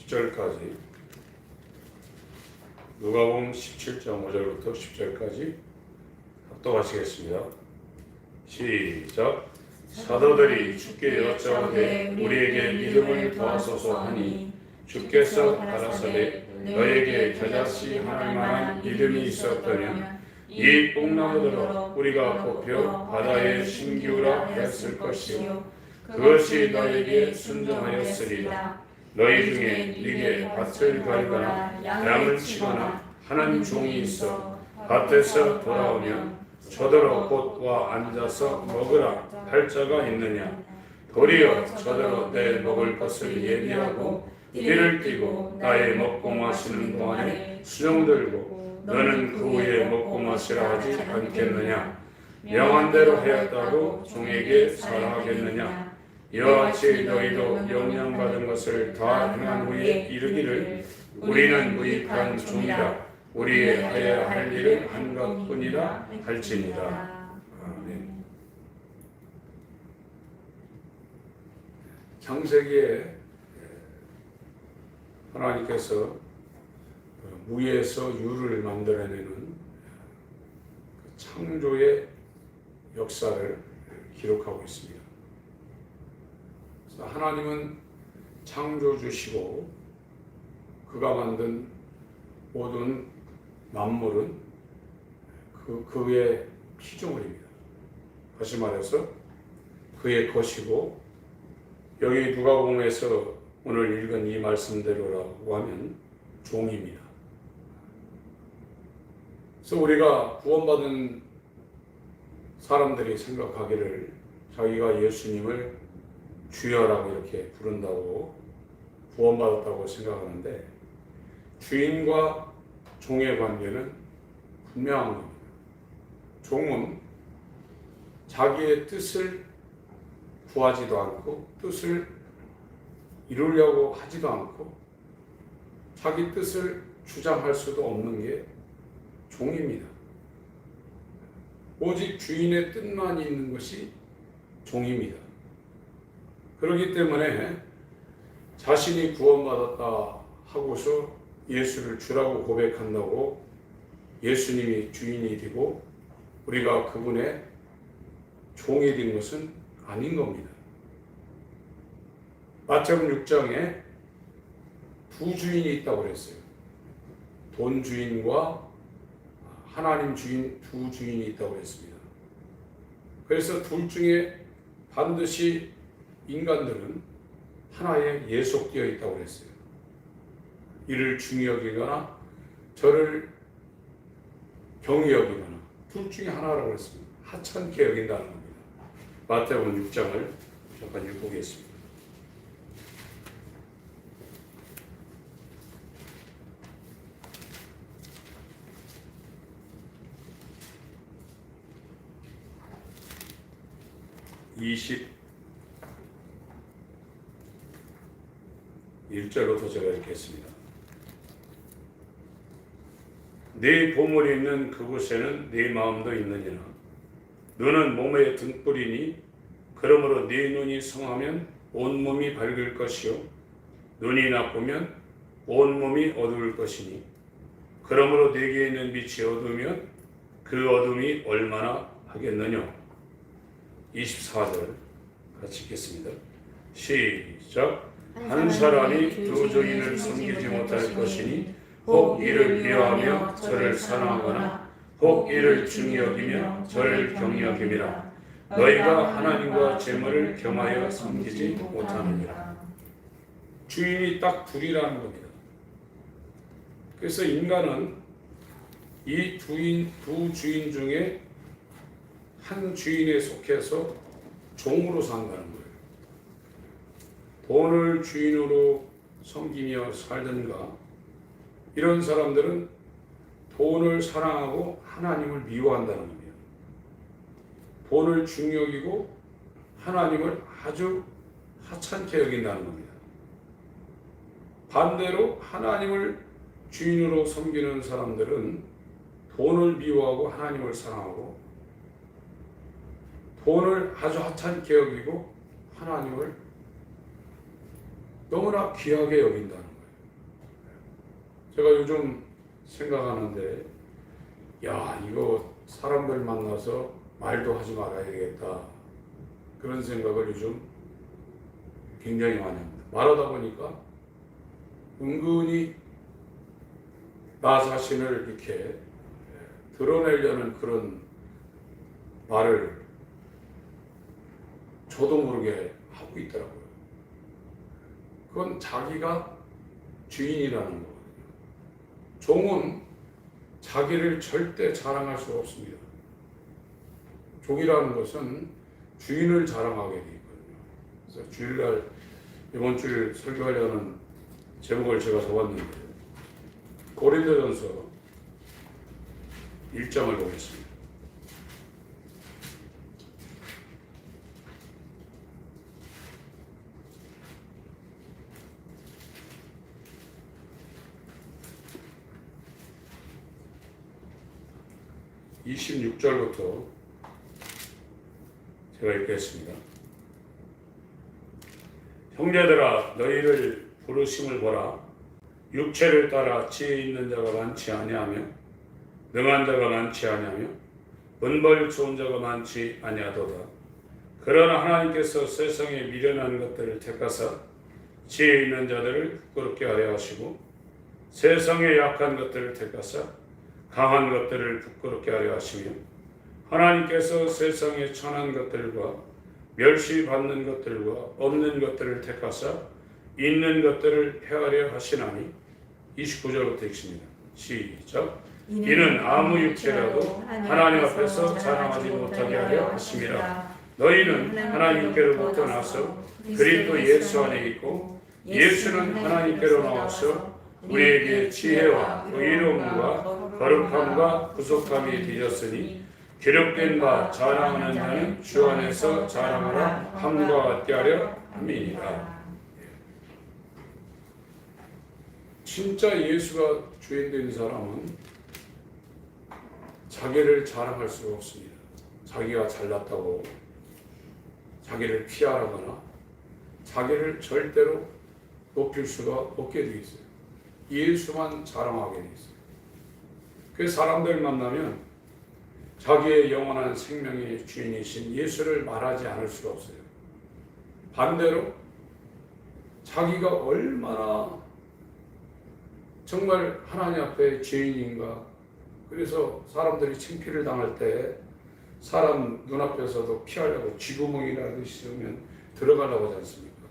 10절까지, 누가복음 17장 5절부터 10절까지 합독하시겠습니다. 시작. 사도들이 주께 여짜오되 우리에게 믿음을 더하소서 하니 주께서 가라사대 너에게 겨자씨 하나 만한 믿음이 있었더면 이 뽕나무들로 우리가 뽑혀 바다에 심기우라 하였을 것이요 그것이 너에게 순종하였으리라. 너희 중에 네게 밭을 갈거나 양을 치거나 하는 종이 있어 밭에서 돌아오면 저더러 곧 와 앉아서 먹으라 할 자가 있느냐. 도리어 저더러 내 먹을 것을 예비하고 띠를 띠고 나의 먹고 마시는 동안에 수종 들고 너는 그 후에 먹고 마시라 하지 않겠느냐. 명한 대로 하였다고 종에게 사랑하겠느냐. 이와 같이 너희도 영향받은 것을 다 행한 후에 이르기를 우리는 무익한 종이라 우리의 하여야 할 일은 한 것뿐이라 할지니라. 아멘. 창세기에 하나님께서 무에서 유를 만들어내는 창조의 역사를 기록하고 있습니다. 하나님은 창조주시고 그가 만든 모든 만물은 그의 피조물입니다. 다시 말해서 그의 것이고, 여기 누가복음에서 오늘 읽은 이 말씀대로라고 하면 종입니다. 그래서 우리가 구원받은 사람들이 생각하기를 자기가 예수님을 주여라고 이렇게 부른다고 구원받았다고 생각하는데, 주인과 종의 관계는 분명한 겁니다. 종은 자기의 뜻을 구하지도 않고 뜻을 이루려고 하지도 않고 자기 뜻을 주장할 수도 없는 게 종입니다. 오직 주인의 뜻만 있는 것이 종입니다. 그렇기 때문에 자신이 구원받았다 하고서 예수를 주라고 고백한다고 예수님이 주인이 되고 우리가 그분의 종이 된 것은 아닌 겁니다. 마태복음 6장에 두 주인이 있다고 그랬어요. 돈 주인과 하나님 주인, 두 주인이 있다고 그랬습니다. 그래서 둘 중에 반드시 인간들은 하나에 예속되어 있다고 그랬어요. 이를 중히 여기거나 저를 경히 여기거나 둘 중에 하나라고 했습니다. 하찮게 여긴다는 겁니다. 마태복음 6장을 잠깐 읽어보겠습니다. (21절부터) 제가 읽겠습니다. 네 보물이 있는 그곳에는 네 마음도 있느니라. 눈은 몸의 등불이니 그러므로 네 눈이 성하면 온몸이 밝을 것이요 눈이 나쁘면 온몸이 어두울 것이니 그러므로 네게 있는 빛이 어두우면 그 어둠이 얼마나 하겠느냐. 24절 같이 읽겠습니다. 시작. 한 사람이 두 주인을 섬기지 못할 것이니 혹 이를 미워하며 저를 사랑하거나 혹 이를 중히 여기며 저를 경히 여김이라. 너희가 하나님과 재물을 겸하여 섬기지 못하느니라. 주인이 딱 둘이라는 겁니다. 그래서 인간은 이 두 주인 중에 한 주인에 속해서 종으로 산다는 거예요. 돈을 주인으로 섬기며 살든가, 이런 사람들은 돈을 사랑하고 하나님을 미워한다는 겁니다. 돈을 중히 여기고 하나님을 아주 하찮게 여긴다는 겁니다. 반대로 하나님을 주인으로 섬기는 사람들은 돈을 미워하고 하나님을 사랑하고 돈을 아주 하찮게 여기고 하나님을 너무나 귀하게 여긴다는 거예요. 제가 요즘 생각하는데, 야, 이거 사람들 만나서 말도 하지 말아야 되겠다. 그런 생각을 요즘 굉장히 많이 합니다. 말하다 보니까 은근히 나 자신을 이렇게 드러내려는 그런 말을 저도 모르게 하고 있더라고요. 그건 자기가 주인이라는 거거든요. 종은 자기를 절대 자랑할 수가 없습니다. 종이라는 것은 주인을 자랑하게 되어 있거든요. 그래서 주일날 이번 주일 설교하려는 제목을 제가 적었는데, 고린도전서 1장을 보겠습니다. (26절부터) 제가 읽겠습니다. 형제들아, 너희를 부르심을 보라. 육체를 따라 지혜 있는 자가 많지 아니하며 능한 자가 많지 아니하며 은벌 좋은 자가 많지 아니하도다. 그러나 하나님께서 세상에 미련한 것들을 택하사 지혜 있는 자들을 부끄럽게 하려 하시고, 세상에 약한 것들을 택하사 강한 것들을 부끄럽게 하려 하시며, 하나님께서 세상에 천한 것들과 멸시받는 것들과 없는 것들을 택하사 있는 것들을 해하려 하시나니. 29절부터 읽습니다. 시작. 이는 아무 육체라도 하나님 앞에서 자랑하지 못하게 하려 하심이라. 너희는 하나님께로부터 나서 그리스도 예수 안에 있고, 예수는 하나님께로 나와서 우리에게 지혜와 의로움과 거룩함과 구속함이 되셨으니, 기록된 바 자랑하는 자는 주 안에서 자랑하라 함과 같게 하려 함이니라. 진짜 예수가 주인 된 사람은 자기를 자랑할 수가 없습니다. 자기가 잘났다고 자기를 피하거나 자기를 절대로 높일 수가 없게 되어 있어요. 예수만 자랑하게 되어 있어요. 그 사람들 만나면 자기의 영원한 생명의 주인이신 예수를 말하지 않을 수가 없어요. 반대로 자기가 얼마나 정말 하나님 앞에 죄인인가. 그래서 사람들이 창피를 당할 때 사람 눈앞에서도 피하려고 쥐구멍이라도 있으면 들어가려고 하지 않습니까?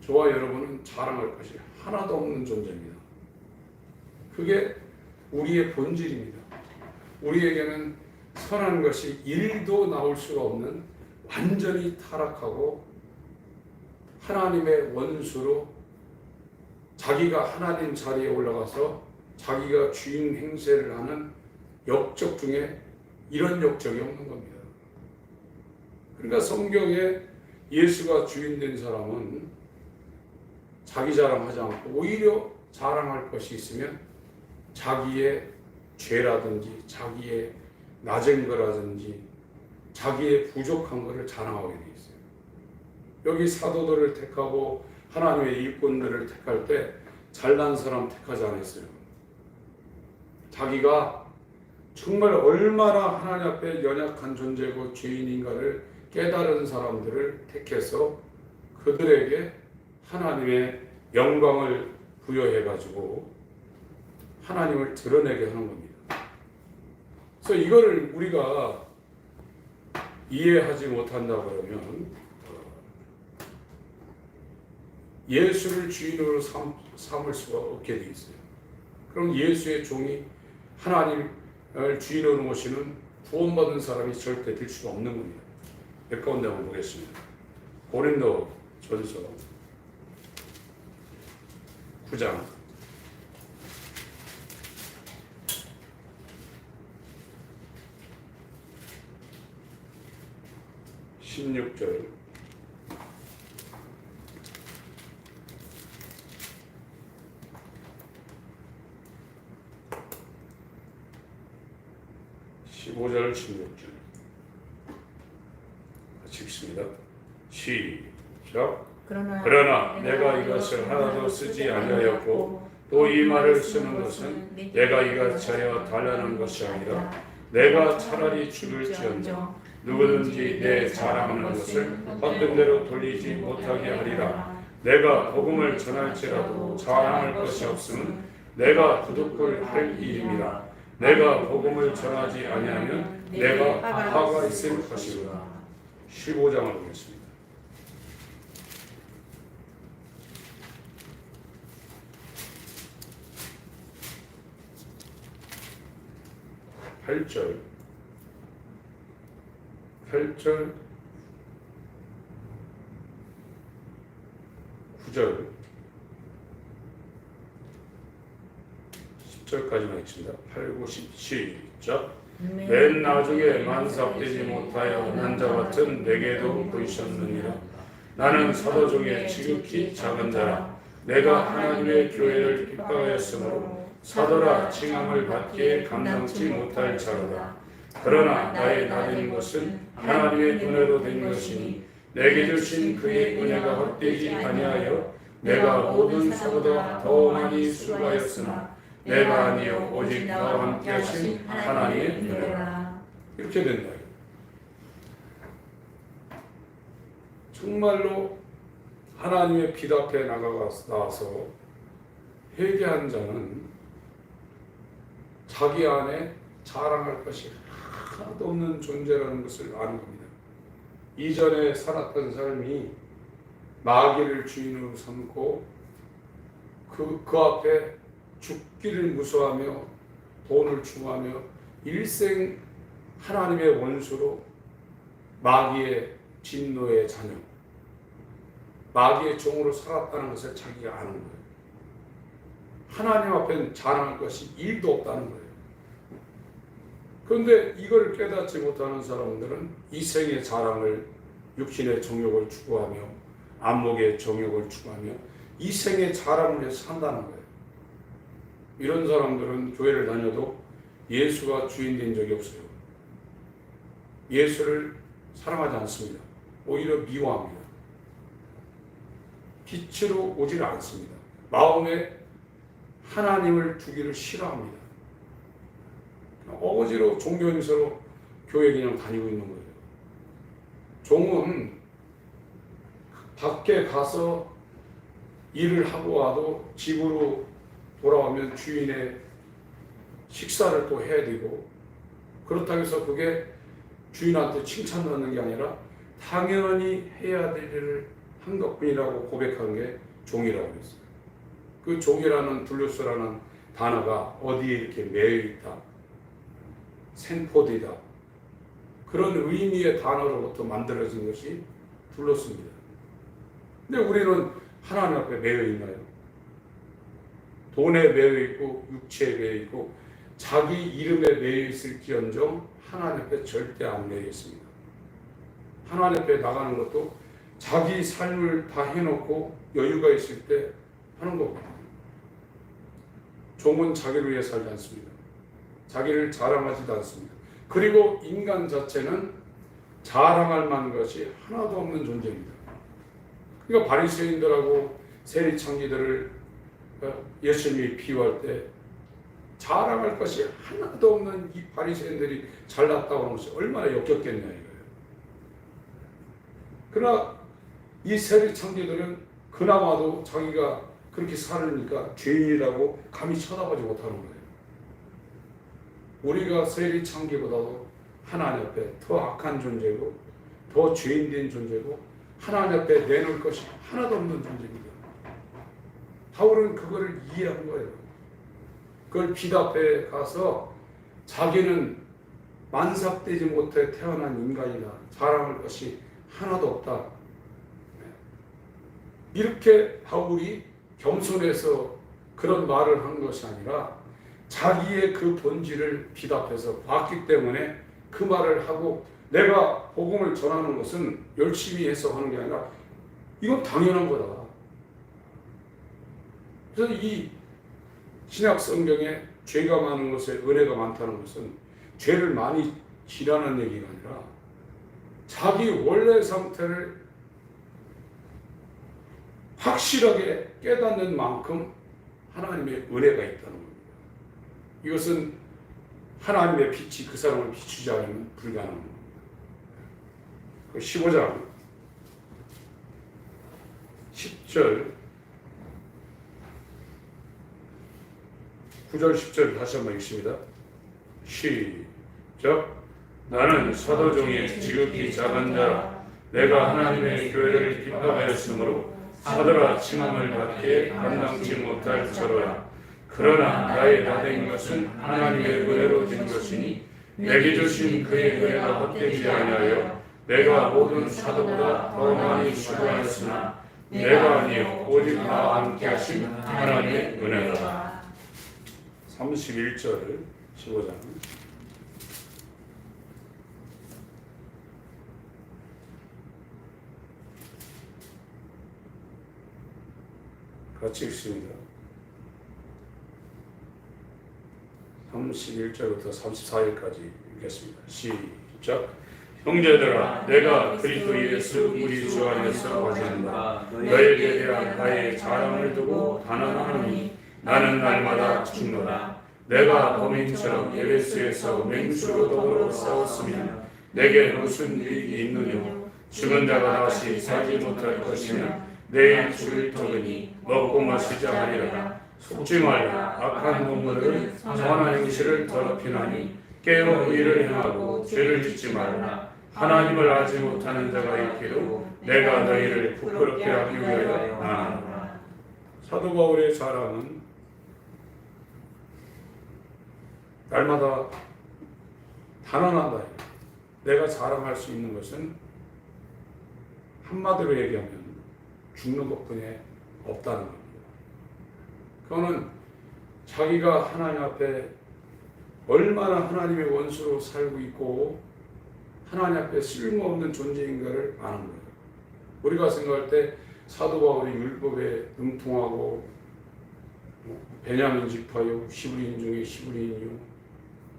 저와 여러분은 자랑할 것이 하나도 없는 존재입니다. 그게 우리의 본질입니다. 우리에게는 선한 것이 1도 나올 수가 없는 완전히 타락하고 하나님의 원수로 자기가 하나님 자리에 올라가서 자기가 주인 행세를 하는 역적 중에 이런 역적이 없는 겁니다. 그러니까 성경에 예수가 주인 된 사람은 자기 자랑하지 않고 오히려 자랑할 것이 있으면 자기의 죄라든지 자기의 낮은 거라든지 자기의 부족한 것을 자랑하게 돼 있어요. 여기 사도들을 택하고 하나님의 일꾼들을 택할 때 잘난 사람 택하지 않았어요. 자기가 정말 얼마나 하나님 앞에 연약한 존재고 죄인인가를 깨달은 사람들을 택해서 그들에게 하나님의 영광을 부여해가지고 하나님을 드러내게 하는 겁니다. 그래서 이거를 우리가 이해하지 못한다 그러면 예수를 주인으로 삼을 수가 없게 돼 있어요. 그럼 예수의 종이 하나님을 주인으로 모시는 구원받은 사람이 절대 될 수가 없는 겁니다. 몇 가운데 한번 보겠습니다. 고린도 전서 9장 16절 15절 16절 같이 읽습니다. 시작. 그러나 내가 이것을 하나도 쓰지 아니하였고 또 이 말을 쓰는 것은 내가 이같이 하여 달라는 것이 아니라 내가 차라리 죽을지언정 누구든지 내 자랑하는 것을 헛된 대로 돌리지 못하게 하리라. 내가 복음을 전할지라도 자랑할 것이 없음은 내가 부득불 할 일입니다. 내가 복음을 전하지 아니하면 내가 화가 있을 것이구나. 15장을 보겠습니다. 8절 9절 10절까지만 읽습니다. 8, 9, 10 시작. 맨 나중에 만삭되지 못하여 난 자 같은 내게도 보이셨느니라. 나는 사도 중에 지극히 작은 자라. 내가 하나님의 교회를 핍박하였으므로 사도라 칭함을 받기에 감당치 못할 자로다. 그러나 나의 나된 것은 하나님의 은혜로 된 것이니 내게 주신 그의 은혜가 헛되지 아니하여 내가 모든 사도보다 더 많이 수고하였으나 내가 아니요 오직 나와 함께 하신 하나님의 은혜라. 이렇게 된다. 정말로 하나님의 빛 앞에 나와서 회개한 자는 자기 안에 자랑할 것이 하나도 없는 존재라는 것을 아는 겁니다. 이전에 살았던 삶이 마귀를 주인으로 삼고 그 앞에 죽기를 무서워하며 돈을 추구하며 일생 하나님의 원수로 마귀의 진노의 자녀, 마귀의 종으로 살았다는 것을 자기가 아는 거예요. 하나님 앞에는 자랑할 것이 일도 없다는 거예요. 그런데 이걸 깨닫지 못하는 사람들은 이 생의 자랑을, 육신의 정욕을 추구하며 안목의 정욕을 추구하며 이 생의 자랑을 위해서 산다는 거예요. 이런 사람들은 교회를 다녀도 예수가 주인 된 적이 없어요. 예수를 사랑하지 않습니다. 오히려 미워합니다. 빛으로 오질 않습니다. 마음에 하나님을 두기를 싫어합니다. 어거지로 종교 행사로 교회 그냥 다니고 있는 거예요. 종은 밖에 가서 일을 하고 와도 집으로 돌아오면 주인의 식사를 또 해야 되고, 그렇다고 해서 그게 주인한테 칭찬받는 게 아니라 당연히 해야 될 일을 한 것뿐이라고 고백한 게 종이라고 했어요. 그 종이라는 둘루스라는 단어가 어디에 이렇게 매여 있다, 생포되다, 그런 의미의 단어로부터 만들어진 것이 둘루스입니다. 근데 우리는 하나님 앞에 매여 있나요? 돈에 매여 있고 육체에 매여 있고 자기 이름에 매여 있을지언정 하나님 앞에 절대 안 매여 있습니다. 하나님 앞에 나가는 것도 자기 삶을 다 해놓고 여유가 있을 때 하는 겁니다. 종은 자기를 위해 살지 않습니다. 자기를 자랑하지도 않습니다. 그리고 인간 자체는 자랑할 만한 것이 하나도 없는 존재입니다. 그러니까 바리새인들하고 세리창기들을 예수님이 비유할 때 자랑할 것이 하나도 없는 이 바리새인들이 잘났다고 하는 것이 얼마나 역겹겠냐 이거예요. 그러나 이 세리창기들은 그나마도 자기가 그렇게 살으니까 죄인이라고 감히 쳐다보지 못하는 거예요. 우리가 세리창기보다도 하나님 앞에 더 악한 존재고 더 죄인된 존재고 하나님 앞에 내놓을 것이 하나도 없는 존재입니다. 바울은 그거를 이해한 거예요. 그걸 빛 앞에 가서 자기는 만삭되지 못해 태어난 인간이다, 자랑할 것이 하나도 없다, 이렇게 바울이 겸손해서 그런 말을 한 것이 아니라 자기의 그 본질을 빛 앞에서 봤기 때문에 그 말을 하고, 내가 복음을 전하는 것은 열심히 해서 하는 게 아니라 이건 당연한 거다. 그래서 이 신약 성경에 죄가 많은 것에 은혜가 많다는 것은 죄를 많이 지라는 얘기가 아니라 자기 원래 상태를 확실하게 깨닫는 만큼 하나님의 은혜가 있다는 겁니다. 이것은 하나님의 빛이 그 사람을 비추지 않으면 불가능한 겁니다. 15장 10절 9절 10절 다시 한번 읽습니다. 시작. 나는 사도 중에 지극히 작은 자라. 내가 하나님의 교회를 핍박하였으므로 사도라 칭함을 받기에 감당치 못할 터로라. 그러나 나의 나된 것은 하나님의 은혜로 된 것이니 내게 주신 그의 은혜가 헛되지 아니하여 내가 모든 사도보다 더 많이 수고하였으나 내가 아니요 오직 나와 함께 하신 하나님의 은혜라. 31절 15장 같이 읽습니다. 31절부터 34절까지 읽겠습니다. 시작. 형제들아, 내가 그리스도 예수 우리 주 안에서 거짓한다. 너에게 대한 나의 자랑을 두고 단언하노니 나는 날마다 죽노라. 내가 범인처럼 에베소에서 맹수로 더불어 싸웠으면 내게 무슨 유익이 있느냐. 죽은 자가 다시 살지 못할 것이며 내일 죽을 터이니 먹고 마시자 하리라. 속지 말라. 악한 놈들은 선한 행실을 더럽히나니 깨어 의를 행하고 죄를 짓지 말라. 하나님을 알지 못하는 자가 있기로 내가 너희를 부끄럽게 하기 위하여 나아노라. 사도 바울의 자랑은 날마다 단언한다. 내가 자랑할 수 있는 것은 한마디로 얘기하면 죽는 것뿐에 없다는 겁니다. 그거는 자기가 하나님 앞에 얼마나 하나님의 원수로 살고 있고 하나님 앞에 쓸모없는 존재인가를 아는 거예요. 우리가 생각할 때 사도 바울이 율법에 능통하고 베냐민 지파요, 시브리인 중에 시브리인이요,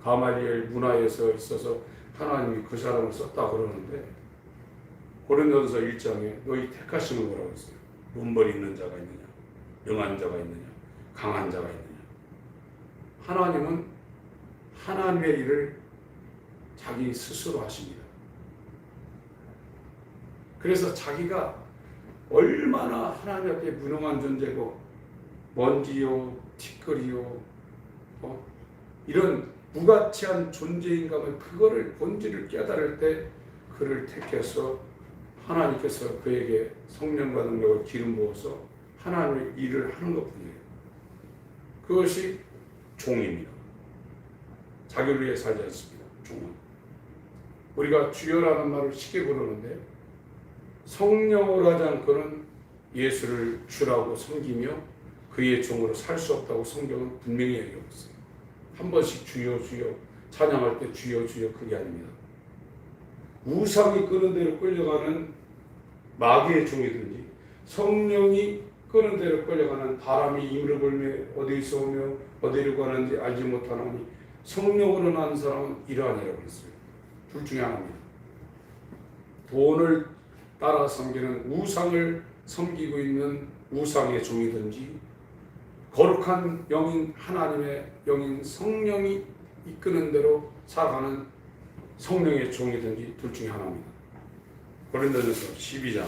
가말리엘 문화에서 있어서 하나님이 그 사람을 썼다 그러는데 고린도전서 1장에 너희 택하심을 뭐라고 했어요? 문벌이 있는 자가 있느냐, 영한 자가 있느냐, 강한 자가 있느냐. 하나님은 하나님의 일을 자기 스스로 하십니다. 그래서 자기가 얼마나 하나님 앞에 무능한 존재고 먼지요, 티끌이요, 이런 무가치한 존재인가면 그거를 본질을 깨달을 때 그를 택해서 하나님께서 그에게 성령과 능력을 기름 부어서 하나님의 일을 하는 것뿐이에요. 그것이 종입니다. 자기를 위해 살지 않습니다. 종은. 우리가 주여라는 말을 쉽게 부르는데 성령으로 하지 않고는 예수를 주라고 섬기며 그의 종으로 살 수 없다고 성경은 분명히 얘기하고 있어요. 한 번씩 주여 주여 찬양할 때 주여 주여 그게 아닙니다. 우상이 끄는 대로 끌려가는 마귀의 종이든지 성령이 끄는 대로 끌려가는 바람이 이물을 불며 어디서 오며 어디로 가는지 알지 못하나니 성령으로 난 사람은 이러하니라고 했어요. 둘 중에 하나입니다. 돈을 따라 섬기는 우상을 섬기고 있는 우상의 종이든지 거룩한 영인 하나님의 영인 성령이 이끄는 대로 살아가는 성령의 종이든지 둘 중에 하나입니다. 고린도전서 12장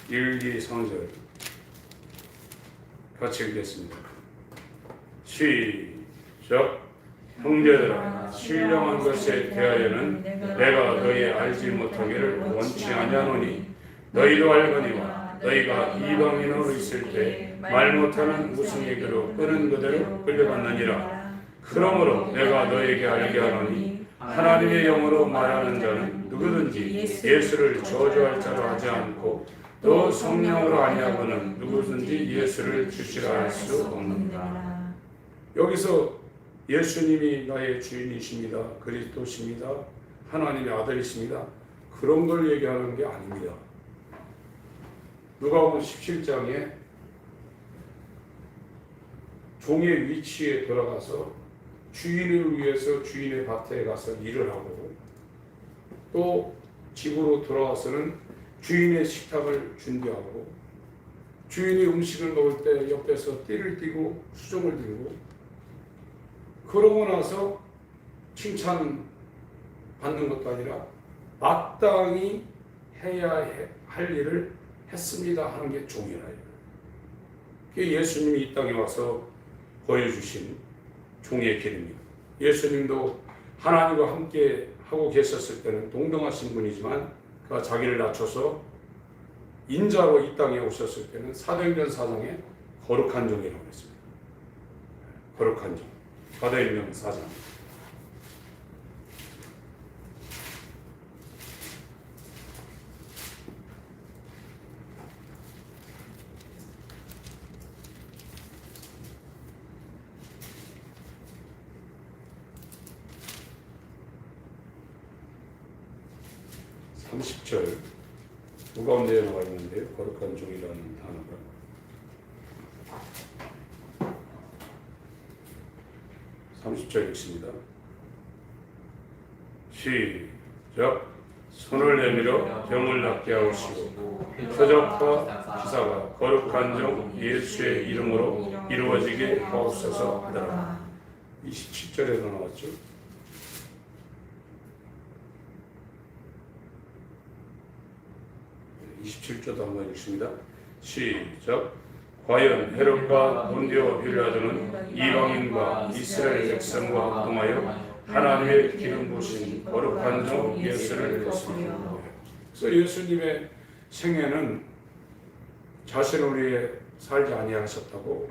1, 2, 3절 같이 읽겠습니다. 시작. 형제들아, 신령한 것에 대하여는 내가 너희 알지 못하기를 원치 아니하노니 너희도 알거니와 너희가 이방인으로 있을 때 말 못하는 무슨 얘기로 끄는 그대로 끌려갔느니라. 그러므로 내가 너에게 알게 하노니 하나님의 영으로 말하는 자는 누구든지 예수를 저주할 자로 하지 않고 또 성령으로 아니하고는 누구든지 예수를 주시라 할 수 없느니라. 여기서 예수님이 나의 주인이십니다. 그리스도십니다. 하나님의 아들이십니다. 그런 걸 얘기하는 게 아닙니다. 누가복음 17장에 종의 위치에 들어가서 주인을 위해서 주인의 밭에 가서 일을 하고 또 집으로 돌아와서는 주인의 식탁을 준비하고 주인이 음식을 먹을 때 옆에서 띠를 띠고 수종을 들고 그러고 나서 칭찬 받는 것도 아니라 마땅히 해야 할 일을 했습니다 하는 게 종이라. 그게 예수님이 이 땅에 와서 보여주신 종의 길입니다. 예수님도 하나님과 함께 하고 계셨을 때는 동등하신 분이지만 그가 자기를 낮춰서 인자로 이 땅에 오셨을 때는 사도행전 4장에 거룩한 종이라고 했습니다. 거룩한 종. 사도행전 4장. 무가운데에 나와 있는데요. 거룩한 종이라는 단어가 30절 읽습니다. 시작. 손을 내밀어 병을 낫게 하시고 표적과 기사가 거룩한 종 예수의 이름으로 이루어지게 하옵소서 하더라. 27절에도 나왔죠. 27절도 한번 읽습니다. 시작. 과연 헤롯과 본디오 빌라도는 이방인과 이스라엘 백성과 합동하여 하나님의 기름 부으신 거룩한 종 예수를 믿었습니다. 그래서 예수님의 생애는 자신을 위해 살지 아니하셨다고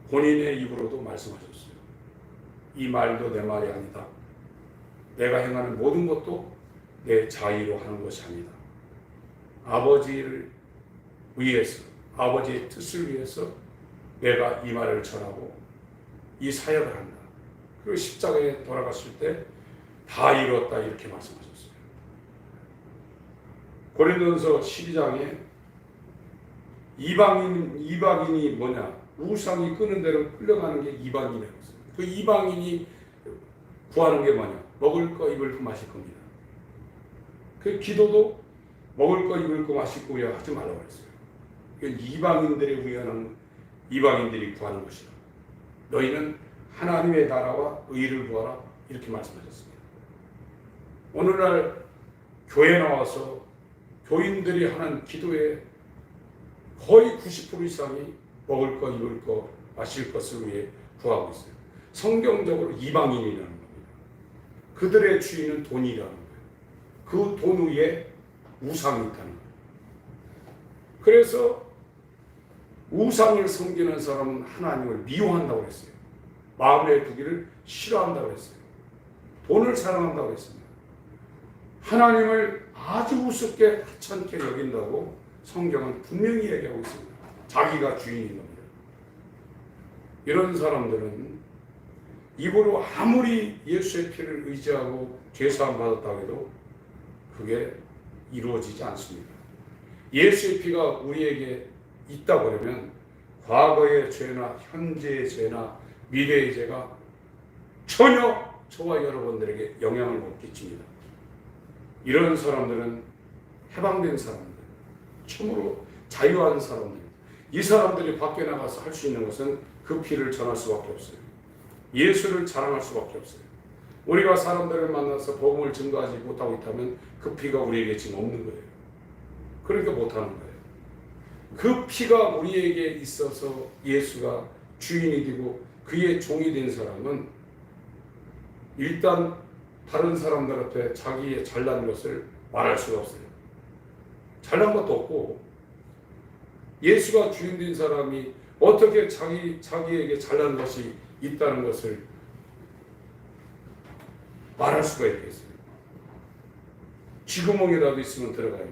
본인의 입으로도 말씀하셨어요. 이 말도 내 말이 아니다. 내가 행하는 모든 것도 내 자의로 하는 것이 아니다. 아버지를 위해서, 아버지의 뜻을 위해서 내가 이 말을 전하고 이 사역을 한다. 그리고 십자가에 돌아갔을 때 다 이뤘다 이렇게 말씀하셨어요. 고린도전서 12장에 이방인이 뭐냐? 우상이 끄는 대로 끌려가는 게 이방인이라고 했어요. 그 이방인이 구하는 게 뭐냐? 먹을 거, 입을 거, 마실 겁니다. 그 기도도 먹을 거, 입을 거, 마실 거 하지 말라고 했어요. 이건 이방인들의 위하는 이방인들이 구하는 것이다. 너희는 하나님의 나라와 의를 구하라 이렇게 말씀하셨습니다. 오늘날 교회 나와서 교인들이 하는 기도의 거의 90% 이상이 먹을 거, 입을 거, 마실 것을 위해 구하고 있어요. 성경적으로 이방인이라는 겁니다. 그들의 주인은 돈이라는 거예요. 그 돈 위에 우상이 있다는 거예요. 그래서 우상을 섬기는 사람은 하나님을 미워한다고 했어요. 마음에 두기를 싫어한다고 했어요. 돈을 사랑한다고 했습니다. 하나님을 아주 우습게 하찮게 여긴다고 성경은 분명히 얘기하고 있습니다. 자기가 주인인 겁니다. 이런 사람들은 입으로 아무리 예수의 피를 의지하고 죄사함 받았다고 해도 그게 이루어지지 않습니다. 예수의 피가 우리에게 있다고 그러면 과거의 죄나 현재의 죄나 미래의 죄가 전혀 저와 여러분들에게 영향을 못 끼칩니다. 이런 사람들은 해방된 사람들, 참으로 자유한 사람들, 이 사람들이 밖에 나가서 할 수 있는 것은 그 피를 전할 수밖에 없어요. 예수를 자랑할 수밖에 없어요. 우리가 사람들을 만나서 복음을 증거하지 못하고 있다면 그 피가 우리에게 지금 없는 거예요. 그러니까 못하는 거예요. 그 피가 우리에게 있어서 예수가 주인이 되고 그의 종이 된 사람은 일단 다른 사람들 앞에 자기의 잘난 것을 말할 수가 없어요. 잘난 것도 없고 예수가 주인 된 사람이 어떻게 자기에게 잘난 것이 있다는 것을 말할 수가 있겠어요. 쥐구멍이라도 있으면 들어가야죠.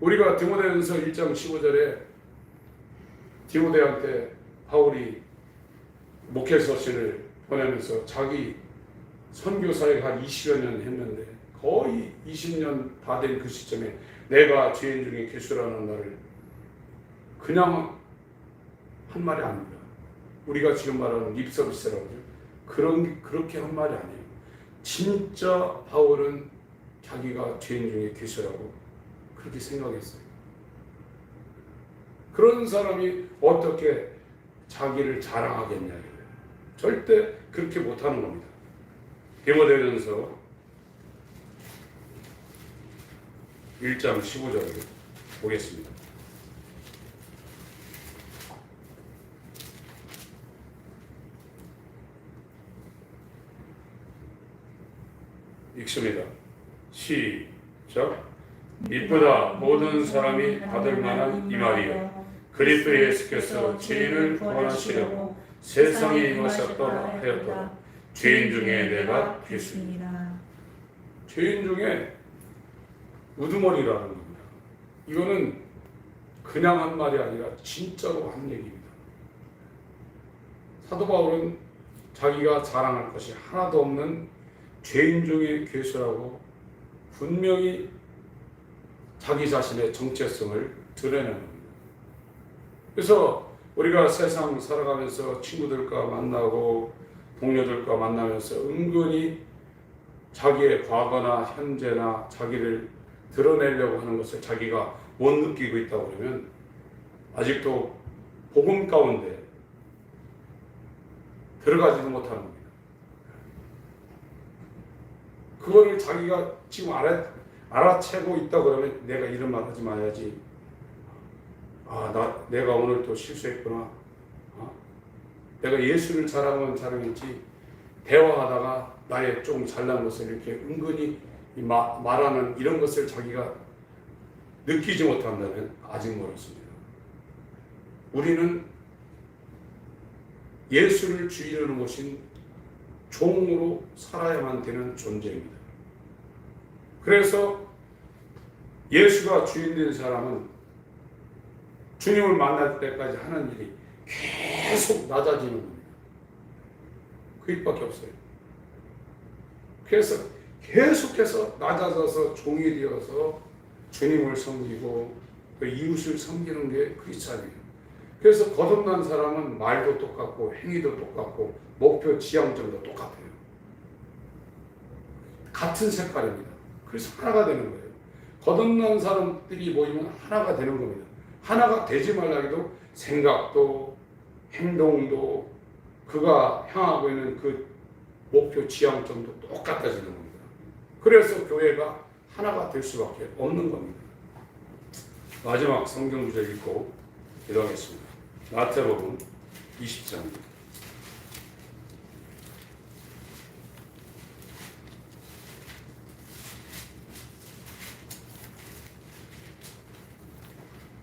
우리가 디모데전서 1장 15절에 디모데한테 바울이 목회 서신을 보내면서 자기 선교사에 한 20여 년 했는데 거의 20년 다 된 그 시점에 내가 죄인 중에 괴수라는 말을 그냥 한 말이 아닙니다. 우리가 지금 말하는 립서비스라고 그렇게 한 말이 아니에요. 진짜 바울은 자기가 죄인 중에 계시라고 그렇게 생각했어요. 그런 사람이 어떻게 자기를 자랑하겠냐 이거예요. 절대 그렇게 못하는 겁니다. 디모데전서 1장 15절을 보겠습니다. 읽습니다. 시작. 이보다 모든 사람이 받을 만한 이 말이요 그리스도 예수께서 죄인을 구원하시려고 세상에 임하셨다 하였더라. 죄인 중에 내가 필수입니다. 죄인 중에 우두머리라는 겁니다. 이거는 그냥 한 말이 아니라 진짜로 한 얘기입니다. 사도 바울은 자기가 자랑할 것이 하나도 없는 죄인 중에 괴수라고 분명히 자기 자신의 정체성을 드러내는 겁니다. 그래서 우리가 세상 살아가면서 친구들과 만나고 동료들과 만나면서 은근히 자기의 과거나 현재나 자기를 드러내려고 하는 것을 자기가 못 느끼고 있다고 그러면 아직도 복음 가운데 들어가지도 못하는 겁니다. 그거를 자기가 지금 알아채고 있다 그러면 내가 이런 말 하지 마야지. 내가 오늘 또 실수했구나. 내가 예수를 자랑했지. 대화하다가 나의 좀 잘난 것을 이렇게 은근히 말하는 이런 것을 자기가 느끼지 못한다면 아직 멀었습니다. 우리는 예수를 주인으로 모신 종으로 살아야만 되는 존재입니다. 그래서 예수가 주인된 사람은 주님을 만날 때까지 하는 일이 계속 낮아지는 겁니다. 그 일밖에 없어요. 그래서 계속해서 낮아져서 종이 되어서 주님을 섬기고 그 이웃을 섬기는 게 크리스찬이에요. 그래서 거듭난 사람은 말도 똑같고 행위도 똑같고 목표 지향점도 똑같아요. 같은 색깔입니다. 그래서 하나가 되는 거예요. 거듭난 사람들이 모이면 하나가 되는 겁니다. 하나가 되지 말라기도 생각도 행동도 그가 향하고 있는 그 목표 지향점도 똑같아지는 겁니다. 그래서 교회가 하나가 될 수밖에 없는 겁니다. 마지막 성경 구절 읽고 기도하겠습니다. 마태복음 20장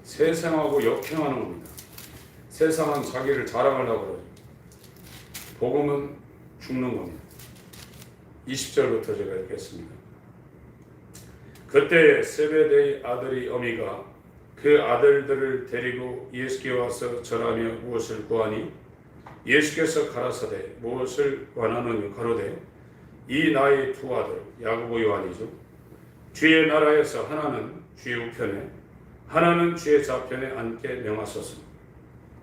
세상하고 역행하는 겁니다. 세상은 자기를 자랑하려고 그러죠. 복음은 죽는 겁니다. 20절부터 제가 읽겠습니다. 그때 세베대의 아들이 어미가 그 아들들을 데리고 예수께 와서 절하며 무엇을 구하니 예수께서 가라사대 무엇을 원하느냐 가로되 이 나의 두 아들 야고보 요한이죠. 주의 나라에서 하나는 주의 우편에 하나는 주의 좌편에 앉게 명하소서.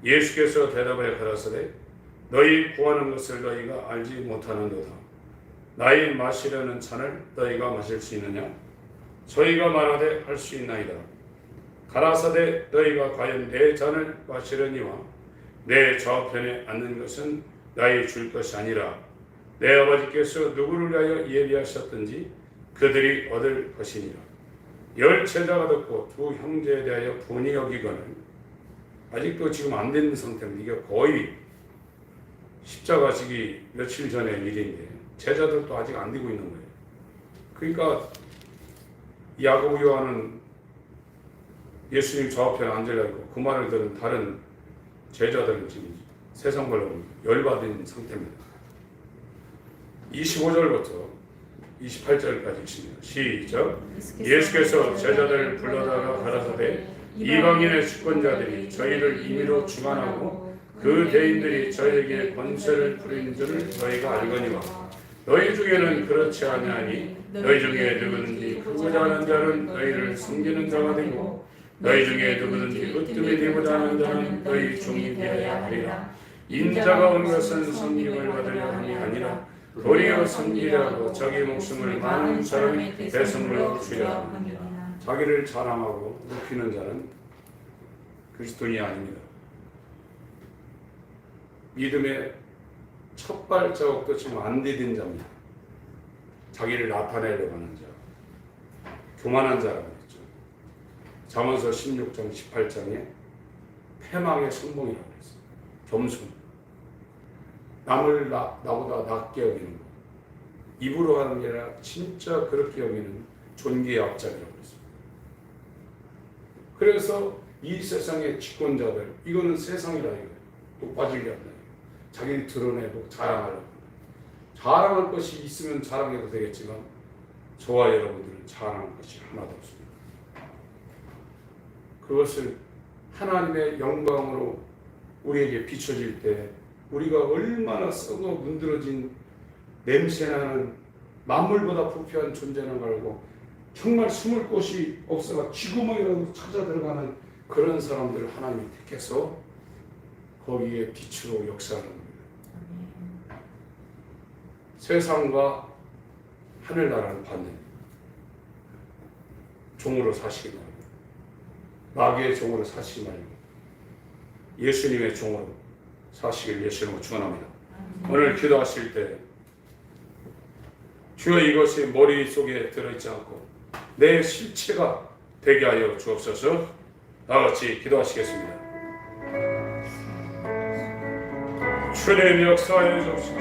예수께서 대답하여 가라사대 너희 구하는 것을 너희가 알지 못하는도다. 나의 마시려는 잔을 너희가 마실 수 있느냐? 저희가 말하되 할 수 있나이다. 가라사대 너희가 과연 내 잔을 마시려니와 내 좌편에 앉는 것은 나의 줄 것이 아니라 내 아버지께서 누구를 위하여 예비하셨든지 그들이 얻을 것이니라. 열 제자가 듣고 두 형제에 대하여 분이 여기거늘 아직도 지금 안 된 상태입니다. 이게 거의 십자가 지기 며칠 전의 일인데 제자들도 아직 안 되고 있는 거예요. 그러니까 야고보 요한은 예수님 좌우편에 앉으려고 그 말을 들은 다른 제자들은 지금 세상 말로 열받은 상태입니다. 25절부터 28절까지 있습니다. 시작. 예수께서 제자들을 불러다가 가라사대 이방인의 주권자들이 저희를 임의로 주관하고 그 대인들이 저희에게 권세를 부리는 줄을 너희가 알거니와 너희 중에는 그렇지 아니하니 너희 중에 누구든지 크고자 하는 자는 너희를 섬기는 자가 되고 너희 중에 누구든지 으뜸이 되고자 하는 자는 너희 종이 되어야 하리라. 인자가 온 것은 섬김을 받으려 함이 아니라 도리어 섬기려고 자기 목숨을 많은 사람의 대성물로 주려 합니다. 자기를 자랑하고 높이는 자는 그리스도인이 아닙니다. 믿음의 첫 발자국도 지금 안 디딘 자입니다. 자기를 나타내려고 하는 자, 교만한 자라고 했죠. 잠언서 16장 18장에 패망의 선봉이라고 했어요. 겸손, 남을 나보다 낮게 여기는 것, 입으로 하는 게 아니라 진짜 그렇게 여기는 존귀의 앞자리라고 했습니다. 그래서 이 세상의 집권자들, 이거는 세상이라 이거예요. 높아지려 한다. 자기를 드러내고 자랑하려고 한다. 자랑할 것이 있으면 자랑해도 되겠지만 저와 여러분들은 자랑할 것이 하나도 없습니다. 그것을 하나님의 영광으로 우리에게 비춰질 때 우리가 얼마나 썩어 문드러진 냄새나는 만물보다 부패한 존재는 알고 정말 숨을 곳이 없어가 쥐구멍이라도 찾아 들어가는 그런 사람들을 하나님이 택해서 거기에 빛으로 역사하는 겁니다. 세상과 하늘나라는 반대입니다. 종으로 사시기 바랍니다. 마귀의 종으로 사시기 말고 예수님의 종으로 사시길 예수님으로 축원합니다. 오늘 기도하실 때 주여 이것이 머릿속에 들어있지 않고 내 실체가 되게 하여 주옵소서. 다같이 기도하시겠습니다. 주님 역사해 주옵소서.